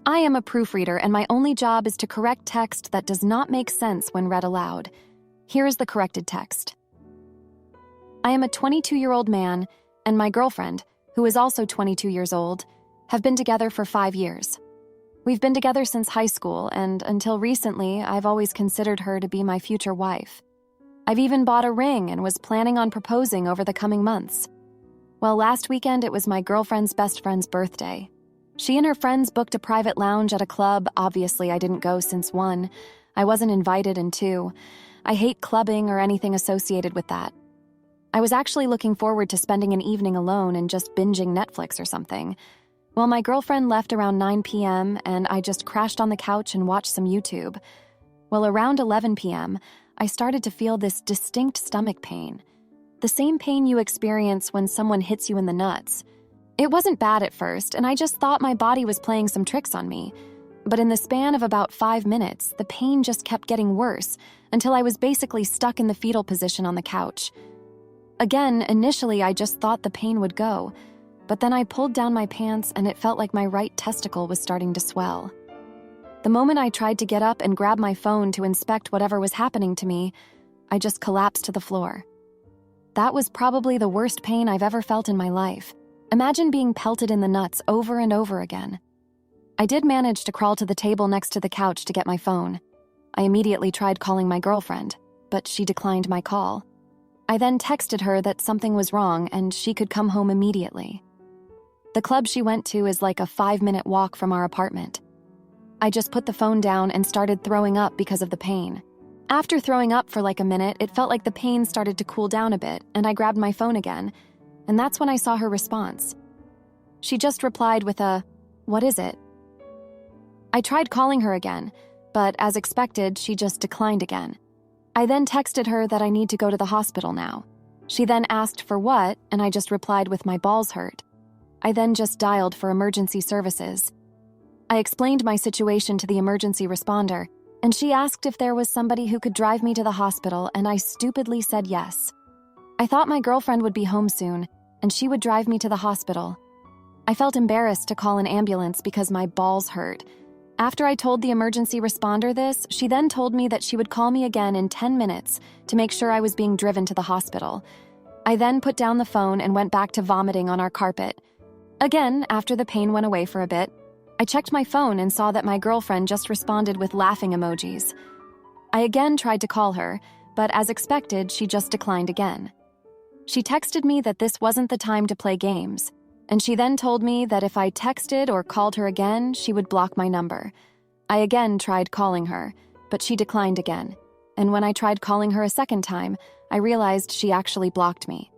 I am a proofreader, and my only job is to correct text that does not make sense when read aloud. Here is the corrected text. I am a 22-year-old man, and my girlfriend, who is also 22 years old, have been together for 5 years. We've been together since high school, and until recently, I've always considered her to be my future wife. I've even bought a ring and was planning on proposing over the coming months. Well, last weekend it was my girlfriend's best friend's birthday. She and her friends booked a private lounge at a club. Obviously, I didn't go since 1, I wasn't invited, and 2, I hate clubbing or anything associated with that. I was actually looking forward to spending an evening alone and just binging Netflix or something. Well, my girlfriend left around 9 p.m. and I just crashed on the couch and watched some YouTube. Well, around 11 p.m., I started to feel this distinct stomach pain. The same pain you experience when someone hits you in the nuts. It wasn't bad at first, and I just thought my body was playing some tricks on me. But in the span of about 5 minutes, the pain just kept getting worse until I was basically stuck in the fetal position on the couch. Again, initially I just thought the pain would go, but then I pulled down my pants and it felt like my right testicle was starting to swell. The moment I tried to get up and grab my phone to inspect whatever was happening to me, I just collapsed to the floor. That was probably the worst pain I've ever felt in my life. Imagine being pelted in the nuts over and over again. I did manage to crawl to the table next to the couch to get my phone. I immediately tried calling my girlfriend, but she declined my call. I then texted her that something was wrong and she could come home immediately. The club she went to is like a 5-minute walk from our apartment. I just put the phone down and started throwing up because of the pain. After throwing up for like a minute, it felt like the pain started to cool down a bit, and I grabbed my phone again, and that's when I saw her response. She just replied with a, "What is it?" I tried calling her again, but as expected, she just declined again. I then texted her that I need to go to the hospital now. She then asked for what, and I just replied with my balls hurt. I then just dialed for emergency services. I explained my situation to the emergency responder, and she asked if there was somebody who could drive me to the hospital, and I stupidly said yes. I thought my girlfriend would be home soon, and she would drive me to the hospital. I felt embarrassed to call an ambulance because my balls hurt. After I told the emergency responder this, she then told me that she would call me again in 10 minutes to make sure I was being driven to the hospital. I then put down the phone and went back to vomiting on our carpet. Again, after the pain went away for a bit, I checked my phone and saw that my girlfriend just responded with laughing emojis. I again tried to call her, but as expected, she just declined again. She texted me that this wasn't the time to play games, and she then told me that if I texted or called her again, she would block my number. I again tried calling her, but she declined again, and when I tried calling her a second time, I realized she actually blocked me.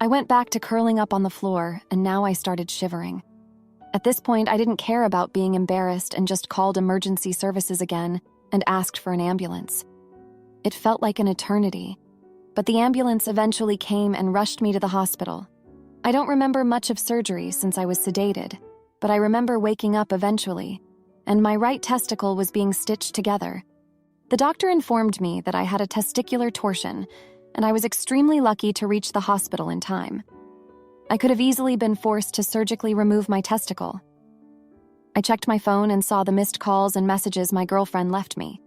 I went back to curling up on the floor, and now I started shivering. At this point, I didn't care about being embarrassed and just called emergency services again and asked for an ambulance. It felt like an eternity, but the ambulance eventually came and rushed me to the hospital. I don't remember much of surgery since I was sedated, but I remember waking up eventually, and my right testicle was being stitched together. The doctor informed me that I had a testicular torsion, and I was extremely lucky to reach the hospital in time. I could have easily been forced to surgically remove my testicle. I checked my phone and saw the missed calls and messages my girlfriend left me.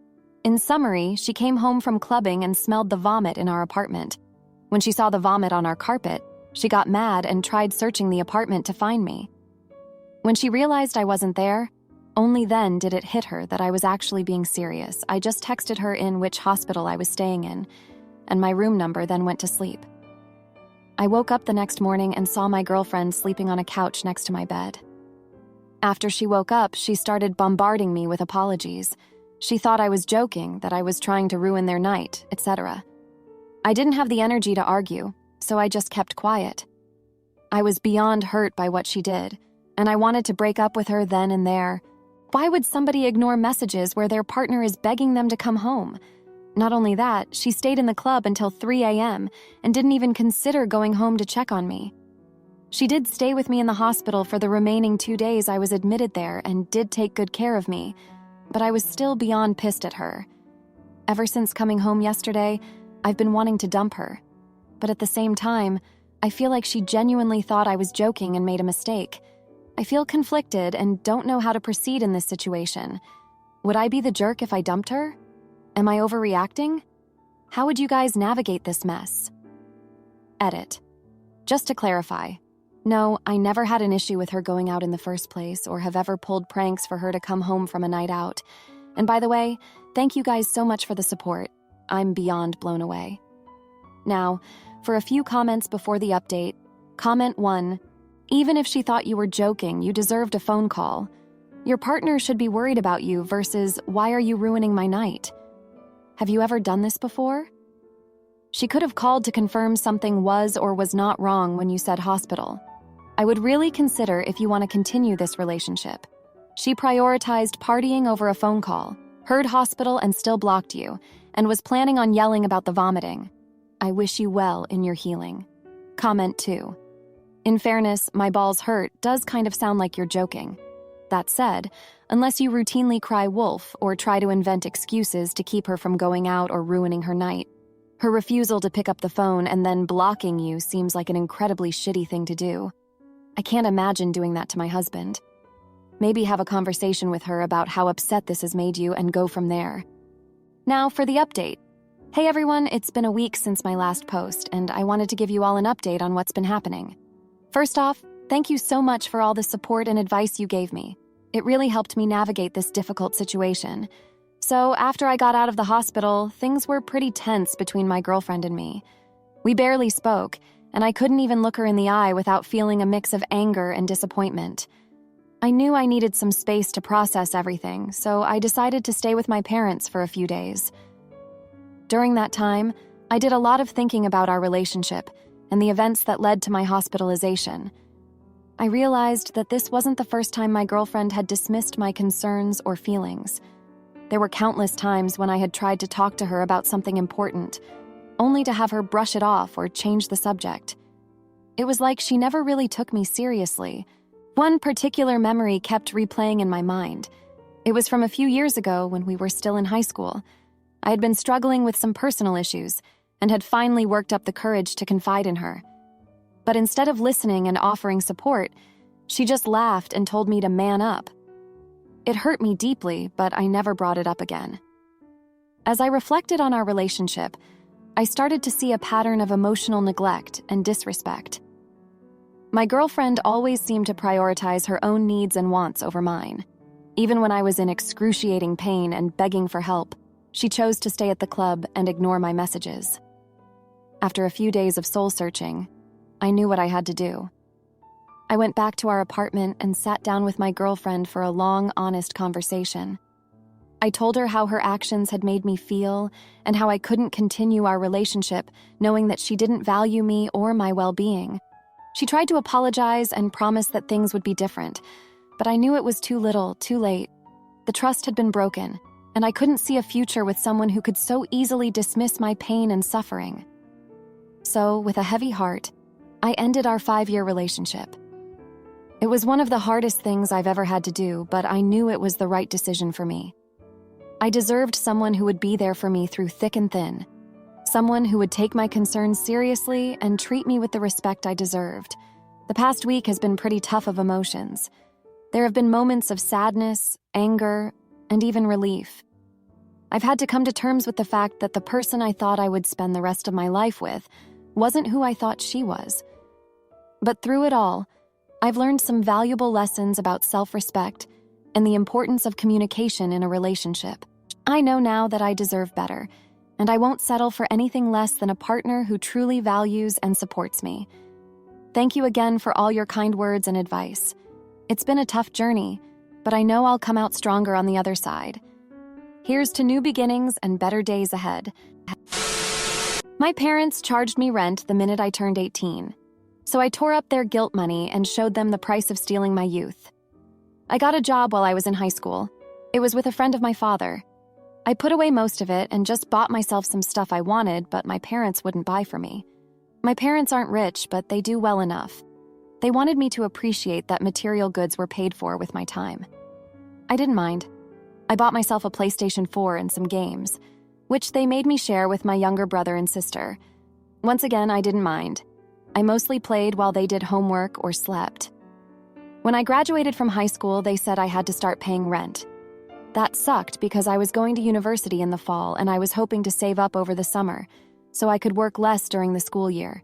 In summary, she came home from clubbing and smelled the vomit in our apartment. When she saw the vomit on our carpet, she got mad and tried searching the apartment to find me. When she realized I wasn't there, only then did it hit her that I was actually being serious. I just texted her in which hospital I was staying in, and my room number, then went to sleep. I woke up the next morning and saw my girlfriend sleeping on a couch next to my bed. After she woke up, she started bombarding me with apologies. She thought I was joking, that I was trying to ruin their night, etc. I didn't have the energy to argue, so I just kept quiet. I was beyond hurt by what she did, and I wanted to break up with her then and there. Why would somebody ignore messages where their partner is begging them to come home? Not only that, she stayed in the club until 3 a.m. and didn't even consider going home to check on me. She did stay with me in the hospital for the remaining 2 days I was admitted there and did take good care of me, but I was still beyond pissed at her. Ever since coming home yesterday, I've been wanting to dump her. But at the same time, I feel like she genuinely thought I was joking and made a mistake. I feel conflicted and don't know how to proceed in this situation. Would I be the jerk if I dumped her? Am I overreacting? How would you guys navigate this mess? Edit. Just to clarify, no, I never had an issue with her going out in the first place or have ever pulled pranks for her to come home from a night out. And by the way, thank you guys so much for the support. I'm beyond blown away. Now, for a few comments before the update. Comment 1. Even if she thought you were joking, you deserved a phone call. Your partner should be worried about you versus, why are you ruining my night? Have you ever done this before? She could have called to confirm something was or was not wrong when you said hospital. I would really consider if you want to continue this relationship. She prioritized partying over a phone call, heard hospital and still blocked you, and was planning on yelling about the vomiting. I wish you well in your healing. Comment 2. In fairness, my balls hurt does kind of sound like you're joking. That said, unless you routinely cry wolf or try to invent excuses to keep her from going out or ruining her night, her refusal to pick up the phone and then blocking you seems like an incredibly shitty thing to do. I can't imagine doing that to my husband. Maybe have a conversation with her about how upset this has made you and go from there. Now for the update. Hey everyone, it's been a week since my last post, and I wanted to give you all an update on what's been happening. First off, thank you so much for all the support and advice you gave me. It really helped me navigate this difficult situation. So after I got out of the hospital, things were pretty tense between my girlfriend and me. We barely spoke, and I couldn't even look her in the eye without feeling a mix of anger and disappointment. I knew I needed some space to process everything, so I decided to stay with my parents for a few days. During that time, I did a lot of thinking about our relationship and the events that led to my hospitalization. I realized that this wasn't the first time my girlfriend had dismissed my concerns or feelings. There were countless times when I had tried to talk to her about something important, only to have her brush it off or change the subject. It was like she never really took me seriously. One particular memory kept replaying in my mind. It was from a few years ago when we were still in high school. I had been struggling with some personal issues and had finally worked up the courage to confide in her. But instead of listening and offering support, she just laughed and told me to man up. It hurt me deeply, but I never brought it up again. As I reflected on our relationship, I started to see a pattern of emotional neglect and disrespect. My girlfriend always seemed to prioritize her own needs and wants over mine. Even when I was in excruciating pain and begging for help, she chose to stay at the club and ignore my messages. After a few days of soul-searching, I knew what I had to do. I went back to our apartment and sat down with my girlfriend for a long, honest conversation. I told her how her actions had made me feel and how I couldn't continue our relationship knowing that she didn't value me or my well-being. She tried to apologize and promise that things would be different, but I knew it was too little, too late. The trust had been broken, and I couldn't see a future with someone who could so easily dismiss my pain and suffering. So, with a heavy heart, I ended our 5-year relationship. It was one of the hardest things I've ever had to do, but I knew it was the right decision for me. I deserved someone who would be there for me through thick and thin, someone who would take my concerns seriously and treat me with the respect I deserved. The past week has been pretty tough of emotions. There have been moments of sadness, anger, and even relief. I've had to come to terms with the fact that the person I thought I would spend the rest of my life with wasn't who I thought she was. But through it all, I've learned some valuable lessons about self-respect and the importance of communication in a relationship. I know now that I deserve better, and I won't settle for anything less than a partner who truly values and supports me. Thank you again for all your kind words and advice. It's been a tough journey, but I know I'll come out stronger on the other side. Here's to new beginnings and better days ahead. My parents charged me rent the minute I turned 18, so I tore up their guilt money and showed them the price of stealing my youth. I got a job while I was in high school. It was with a friend of my father. I put away most of it and just bought myself some stuff I wanted, but my parents wouldn't buy for me. My parents aren't rich, but they do well enough. They wanted me to appreciate that material goods were paid for with my time. I didn't mind. I bought myself a PlayStation 4 and some games, which they made me share with my younger brother and sister. Once again, I didn't mind. I mostly played while they did homework or slept. When I graduated from high school, they said I had to start paying rent. That sucked because I was going to university in the fall and I was hoping to save up over the summer so I could work less during the school year.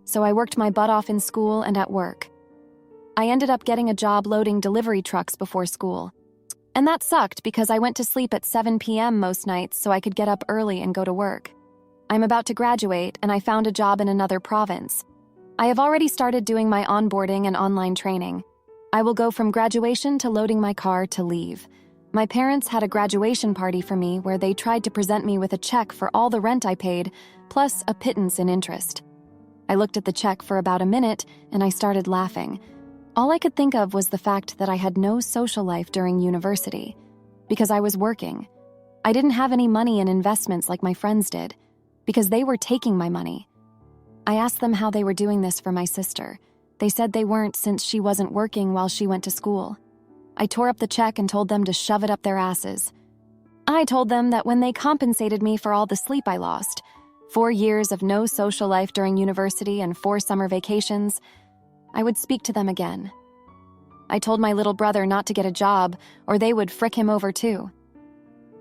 So I worked my butt off in school and at work. I ended up getting a job loading delivery trucks before school. And that sucked because I went to sleep at 7 p.m. most nights so I could get up early and go to work. I'm about to graduate and I found a job in another province. I have already started doing my onboarding and online training. I will go from graduation to loading my car to leave. My parents had a graduation party for me where they tried to present me with a check for all the rent I paid, plus a pittance in interest. I looked at the check for about a minute and I started laughing. All I could think of was the fact that I had no social life during university, because I was working. I didn't have any money in investments like my friends did, because they were taking my money. I asked them how they were doing this for my sister. They said they weren't since she wasn't working while she went to school. I tore up the check and told them to shove it up their asses. I told them that when they compensated me for all the sleep I lost, 4 years of no social life during university and 4 summer vacations, I would speak to them again. I told my little brother not to get a job or they would frick him over too.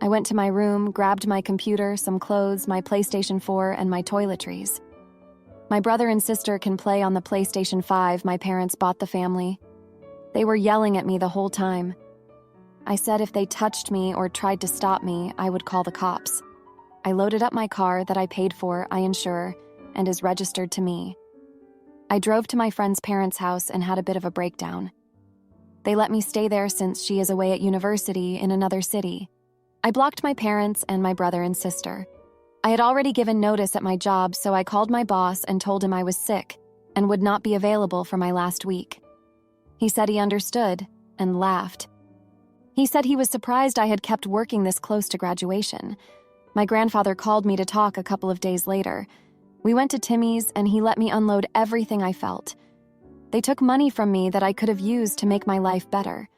I went to my room, grabbed my computer, some clothes, my PlayStation 4, and my toiletries. My brother and sister can play on the PlayStation 5 my parents bought the family. They were yelling at me the whole time. I said if they touched me or tried to stop me, I would call the cops. I loaded up my car that I paid for, I insure, and is registered to me. I drove to my friend's parents' house and had a bit of a breakdown. They let me stay there since she is away at university in another city. I blocked my parents and my brother and sister. I had already given notice at my job, so I called my boss and told him I was sick and would not be available for my last week. He said he understood and laughed. He said he was surprised I had kept working this close to graduation. My grandfather called me to talk a couple of days later. We went to Timmy's and he let me unload everything I felt. They took money from me that I could have used to make my life better.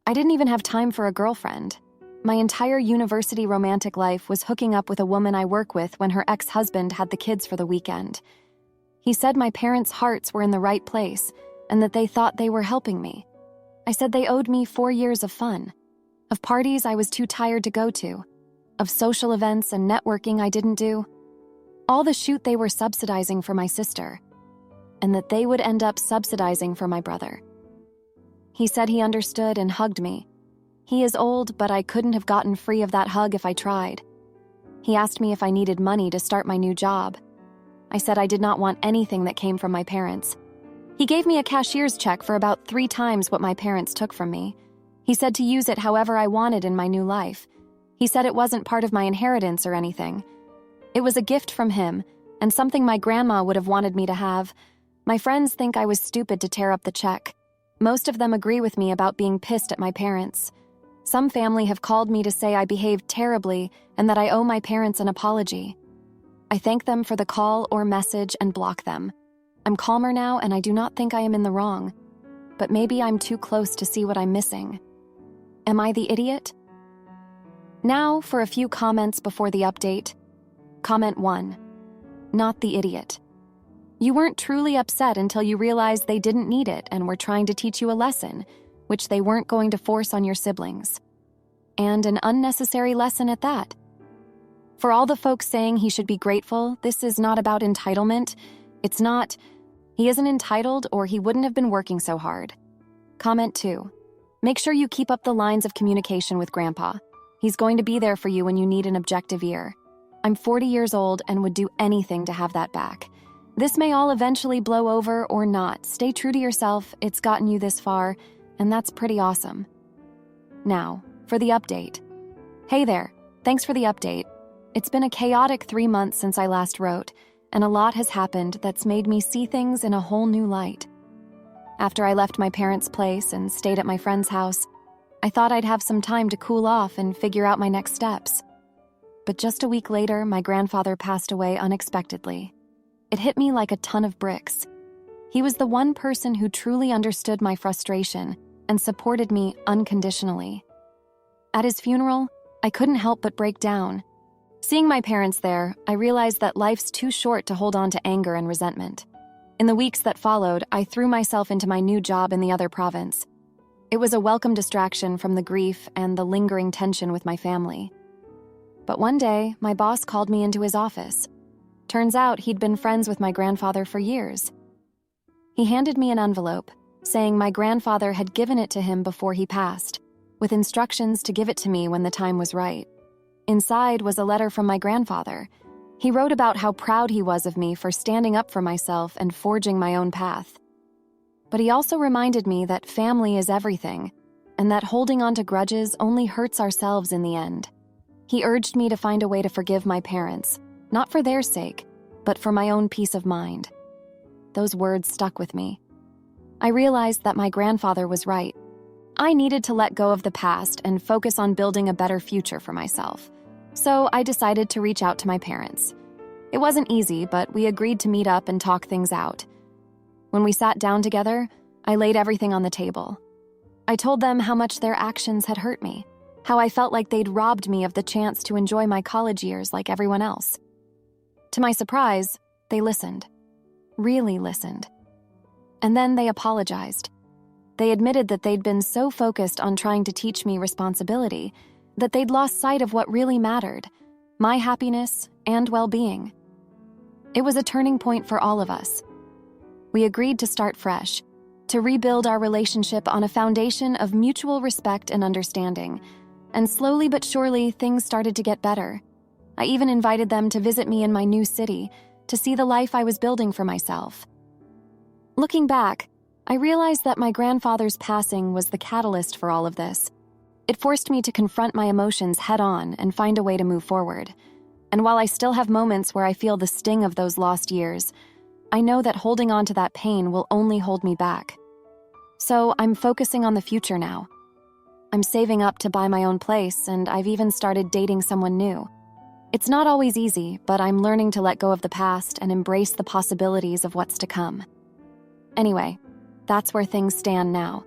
I didn't even have time for a girlfriend. My entire university romantic life was hooking up with a woman I work with when her ex-husband had the kids for the weekend. He said my parents' hearts were in the right place and that they thought they were helping me. I said they owed me 4 years of fun, of parties I was too tired to go to, of social events and networking I didn't do. All the shoot they were subsidizing for my sister, and that they would end up subsidizing for my brother. He said he understood and hugged me. He is old, but I couldn't have gotten free of that hug if I tried. He asked me if I needed money to start my new job. I said I did not want anything that came from my parents. He gave me a cashier's check for about 3 times what my parents took from me. He said to use it however I wanted in my new life. He said it wasn't part of my inheritance or anything. It was a gift from him, and something my grandma would have wanted me to have. My friends think I was stupid to tear up the check. Most of them agree with me about being pissed at my parents. Some family have called me to say I behaved terribly and that I owe my parents an apology. I thank them for the call or message and block them. I'm calmer now and I do not think I am in the wrong, but maybe I'm too close to see what I'm missing. Am I the idiot? Now for a few comments before the update. Comment 1. Not the idiot. You weren't truly upset until you realized they didn't need it and were trying to teach you a lesson, which they weren't going to force on your siblings. And an unnecessary lesson at that. For all the folks saying he should be grateful, this is not about entitlement. It's not. He isn't entitled or he wouldn't have been working so hard. Comment 2. Make sure you keep up the lines of communication with Grandpa. He's going to be there for you when you need an objective ear. I'm 40 years old and would do anything to have that back. This may all eventually blow over or not. Stay true to yourself. It's gotten you this far, and that's pretty awesome. Now, for the update. Hey there, thanks for the update. It's been a chaotic 3 months since I last wrote, and a lot has happened that's made me see things in a whole new light. After I left my parents' place and stayed at my friend's house, I thought I'd have some time to cool off and figure out my next steps. But just a week later, my grandfather passed away unexpectedly. It hit me like a ton of bricks. He was the one person who truly understood my frustration and supported me unconditionally. At his funeral, I couldn't help but break down. Seeing my parents there, I realized that life's too short to hold on to anger and resentment. In the weeks that followed, I threw myself into my new job in the other province. It was a welcome distraction from the grief and the lingering tension with my family. But one day, my boss called me into his office. Turns out he'd been friends with my grandfather for years. He handed me an envelope, saying my grandfather had given it to him before he passed, with instructions to give it to me when the time was right. Inside was a letter from my grandfather. He wrote about how proud he was of me for standing up for myself and forging my own path. But he also reminded me that family is everything, and that holding on to grudges only hurts ourselves in the end. He urged me to find a way to forgive my parents, not for their sake, but for my own peace of mind. Those words stuck with me. I realized that my grandfather was right. I needed to let go of the past and focus on building a better future for myself. So I decided to reach out to my parents. It wasn't easy, but we agreed to meet up and talk things out. When we sat down together, I laid everything on the table. I told them how much their actions had hurt me, how I felt like they'd robbed me of the chance to enjoy my college years like everyone else. To my surprise, they listened. Really listened. And then they apologized. They admitted that they'd been so focused on trying to teach me responsibility that they'd lost sight of what really mattered, my happiness and well-being. It was a turning point for all of us. We agreed to start fresh, to rebuild our relationship on a foundation of mutual respect and understanding, and slowly but surely things started to get better. I even invited them to visit me in my new city, to see the life I was building for myself. Looking back, I realized that my grandfather's passing was the catalyst for all of this. It forced me to confront my emotions head-on and find a way to move forward. And while I still have moments where I feel the sting of those lost years, I know that holding on to that pain will only hold me back. So I'm focusing on the future now. I'm saving up to buy my own place, and I've even started dating someone new. It's not always easy, but I'm learning to let go of the past and embrace the possibilities of what's to come. Anyway, that's where things stand now.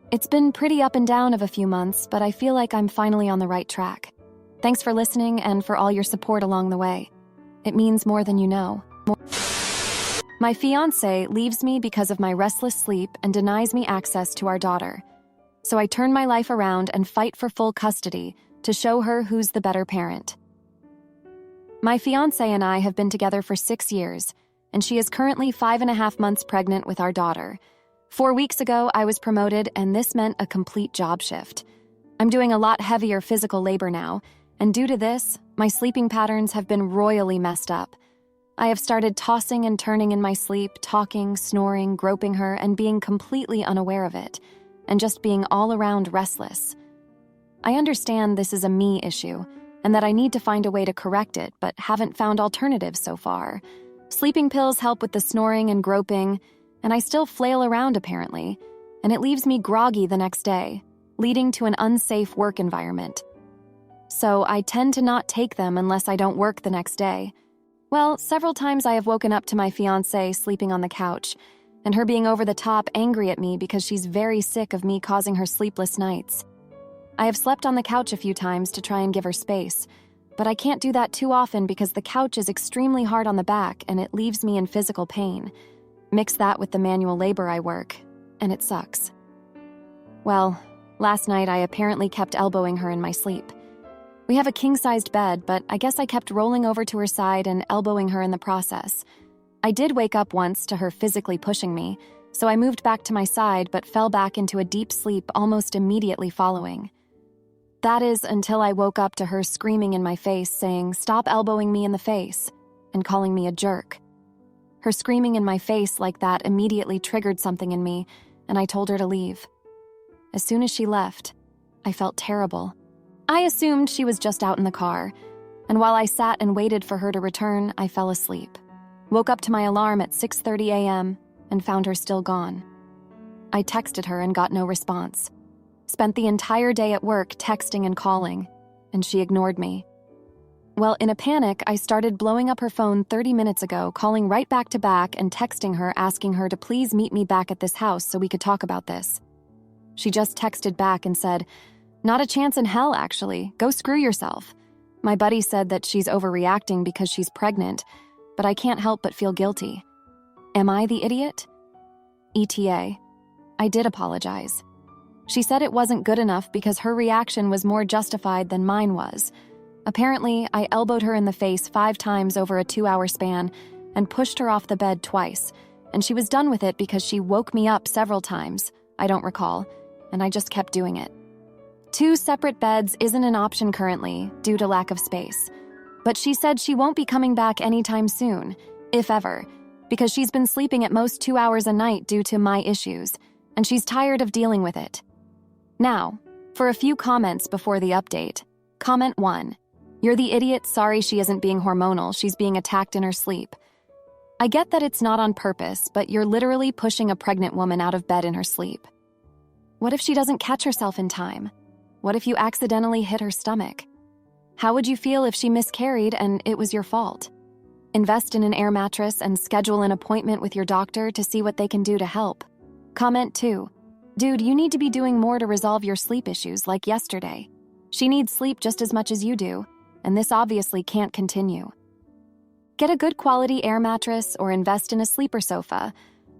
It's been pretty up and down of a few months, but I feel like I'm finally on the right track. Thanks for listening and for all your support along the way. It means more than you know. My fiancé leaves me because of my restless sleep and denies me access to our daughter. So I turn my life around and fight for full custody to show her who's the better parent. My fiancé and I have been together for 6 years, and she is currently 5.5 months pregnant with our daughter. 4 weeks ago, I was promoted, and this meant a complete job shift. I'm doing a lot heavier physical labor now, and due to this, my sleeping patterns have been royally messed up. I have started tossing and turning in my sleep, talking, snoring, groping her, and being completely unaware of it, and just being all around restless. I understand this is a me issue, and that I need to find a way to correct it, but haven't found alternatives so far. Sleeping pills help with the snoring and groping, and I still flail around apparently, and it leaves me groggy the next day, leading to an unsafe work environment. So I tend to not take them unless I don't work the next day. Well, several times I have woken up to my fiancé sleeping on the couch, and her being over the top angry at me because she's very sick of me causing her sleepless nights. I have slept on the couch a few times to try and give her space, but I can't do that too often because the couch is extremely hard on the back and it leaves me in physical pain. Mix that with the manual labor I work, and it sucks. Well, last night I apparently kept elbowing her in my sleep. We have a king-sized bed, but I guess I kept rolling over to her side and elbowing her in the process. I did wake up once to her physically pushing me, so I moved back to my side but fell back into a deep sleep almost immediately following. That is until I woke up to her screaming in my face saying, "Stop elbowing me in the face," and calling me a jerk. Her screaming in my face like that immediately triggered something in me, and I told her to leave. As soon as she left, I felt terrible. I assumed she was just out in the car, and while I sat and waited for her to return, I fell asleep. Woke up to my alarm at 6:30 a.m. and found her still gone. I texted her and got no response. Spent the entire day at work texting and calling, and she ignored me. Well, in a panic, I started blowing up her phone 30 minutes ago, calling right back to back and texting her asking her to please meet me back at this house so we could talk about this. She just texted back and said, "Not a chance in hell, actually. Go screw yourself." My buddy said that she's overreacting because she's pregnant, but I can't help but feel guilty. Am I the idiot? ETA. I did apologize. She said it wasn't good enough because her reaction was more justified than mine was. Apparently, I elbowed her in the face 5 times over a 2-hour span and pushed her off the bed twice, and she was done with it because she woke me up several times, I don't recall, and I just kept doing it. 2 separate beds isn't an option currently due to lack of space, but she said she won't be coming back anytime soon, if ever, because she's been sleeping at most 2 hours a night due to my issues, and she's tired of dealing with it. Now, for a few comments before the update. Comment 1. You're the idiot, sorry she isn't being hormonal, she's being attacked in her sleep. I get that it's not on purpose, but you're literally pushing a pregnant woman out of bed in her sleep. What if she doesn't catch herself in time? What if you accidentally hit her stomach? How would you feel if she miscarried and it was your fault? Invest in an air mattress and schedule an appointment with your doctor to see what they can do to help. Comment 2. Dude, you need to be doing more to resolve your sleep issues like yesterday. She needs sleep just as much as you do, and this obviously can't continue. Get a good quality air mattress or invest in a sleeper sofa,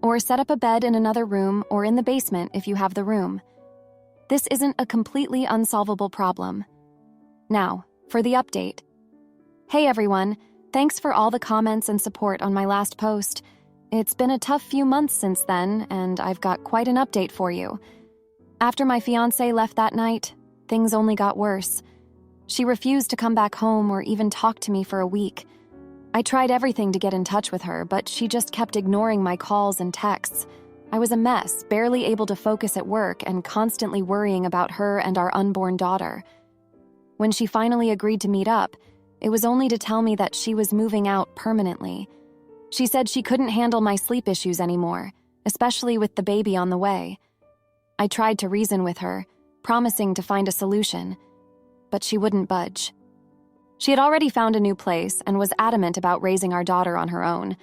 or set up a bed in another room or in the basement if you have the room. This isn't a completely unsolvable problem. Now, for the update. Hey everyone, thanks for all the comments and support on my last post. It's been a tough few months since then, and I've got quite an update for you. After my fiancé left that night, things only got worse. She refused to come back home or even talk to me for a week. I tried everything to get in touch with her, but she just kept ignoring my calls and texts. I was a mess, barely able to focus at work and constantly worrying about her and our unborn daughter. When she finally agreed to meet up, it was only to tell me that she was moving out permanently. She said she couldn't handle my sleep issues anymore, especially with the baby on the way. I tried to reason with her, promising to find a solution, but she wouldn't budge. She had already found a new place and was adamant about raising our daughter on her own.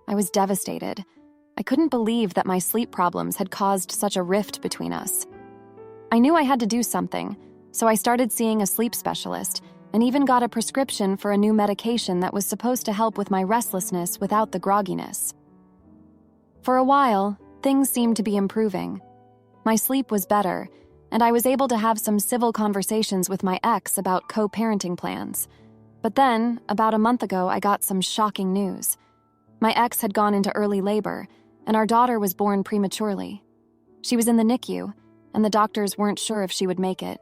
I was devastated. I couldn't believe that my sleep problems had caused such a rift between us. I knew I had to do something, so I started seeing a sleep specialist and even got a prescription for a new medication that was supposed to help with my restlessness without the grogginess. For a while, things seemed to be improving. My sleep was better, and I was able to have some civil conversations with my ex about co-parenting plans. But then, about a month ago, I got some shocking news. My ex had gone into early labor, and our daughter was born prematurely. She was in the NICU, and the doctors weren't sure if she would make it.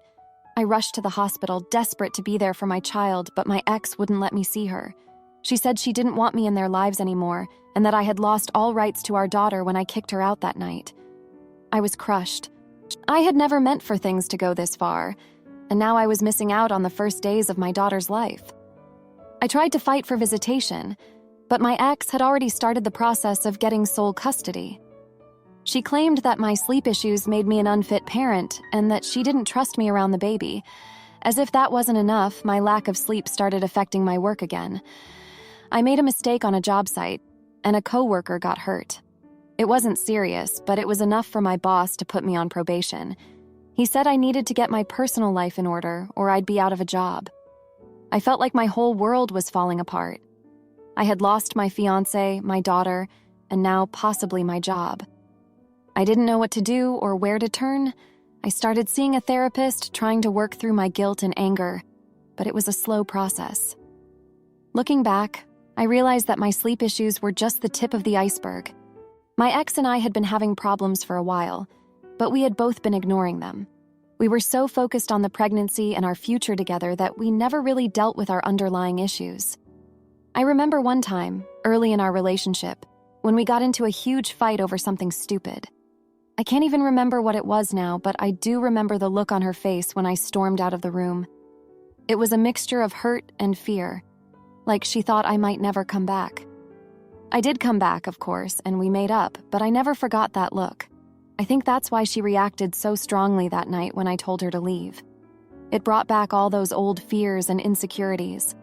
I rushed to the hospital, desperate to be there for my child, but my ex wouldn't let me see her. She said she didn't want me in their lives anymore, and that I had lost all rights to our daughter when I kicked her out that night. I was crushed. I had never meant for things to go this far, and now I was missing out on the first days of my daughter's life. I tried to fight for visitation, but my ex had already started the process of getting sole custody. She claimed that my sleep issues made me an unfit parent and that she didn't trust me around the baby. As if that wasn't enough, my lack of sleep started affecting my work again. I made a mistake on a job site, and a coworker got hurt. It wasn't serious, but it was enough for my boss to put me on probation. He said I needed to get my personal life in order or I'd be out of a job. I felt like my whole world was falling apart. I had lost my fiancé, my daughter, and now possibly my job. I didn't know what to do or where to turn. I started seeing a therapist, trying to work through my guilt and anger, but it was a slow process. Looking back, I realized that my sleep issues were just the tip of the iceberg. My ex and I had been having problems for a while, but we had both been ignoring them. We were so focused on the pregnancy and our future together that we never really dealt with our underlying issues. I remember one time, early in our relationship, when we got into a huge fight over something stupid. I can't even remember what it was now, but I do remember the look on her face when I stormed out of the room. It was a mixture of hurt and fear, like she thought I might never come back. I did come back, of course, and we made up, but I never forgot that look. I think that's why she reacted so strongly that night when I told her to leave. It brought back all those old fears and insecurities.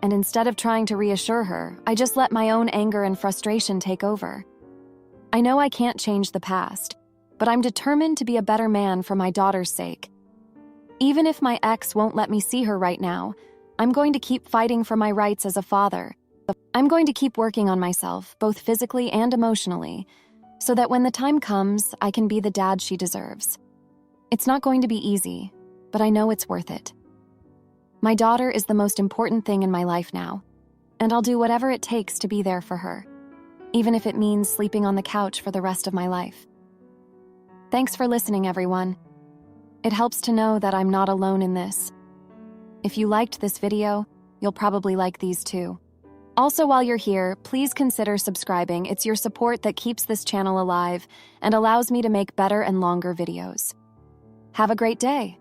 And instead of trying to reassure her, I just let my own anger and frustration take over. I know I can't change the past, but I'm determined to be a better man for my daughter's sake. Even if my ex won't let me see her right now, I'm going to keep fighting for my rights as a father. I'm going to keep working on myself, both physically and emotionally, so that when the time comes, I can be the dad she deserves. It's not going to be easy, but I know it's worth it. My daughter is the most important thing in my life now, and I'll do whatever it takes to be there for her, even if it means sleeping on the couch for the rest of my life. Thanks for listening, everyone. It helps to know that I'm not alone in this. If you liked this video, you'll probably like these too. Also, while you're here, please consider subscribing. It's your support that keeps this channel alive and allows me to make better and longer videos. Have a great day.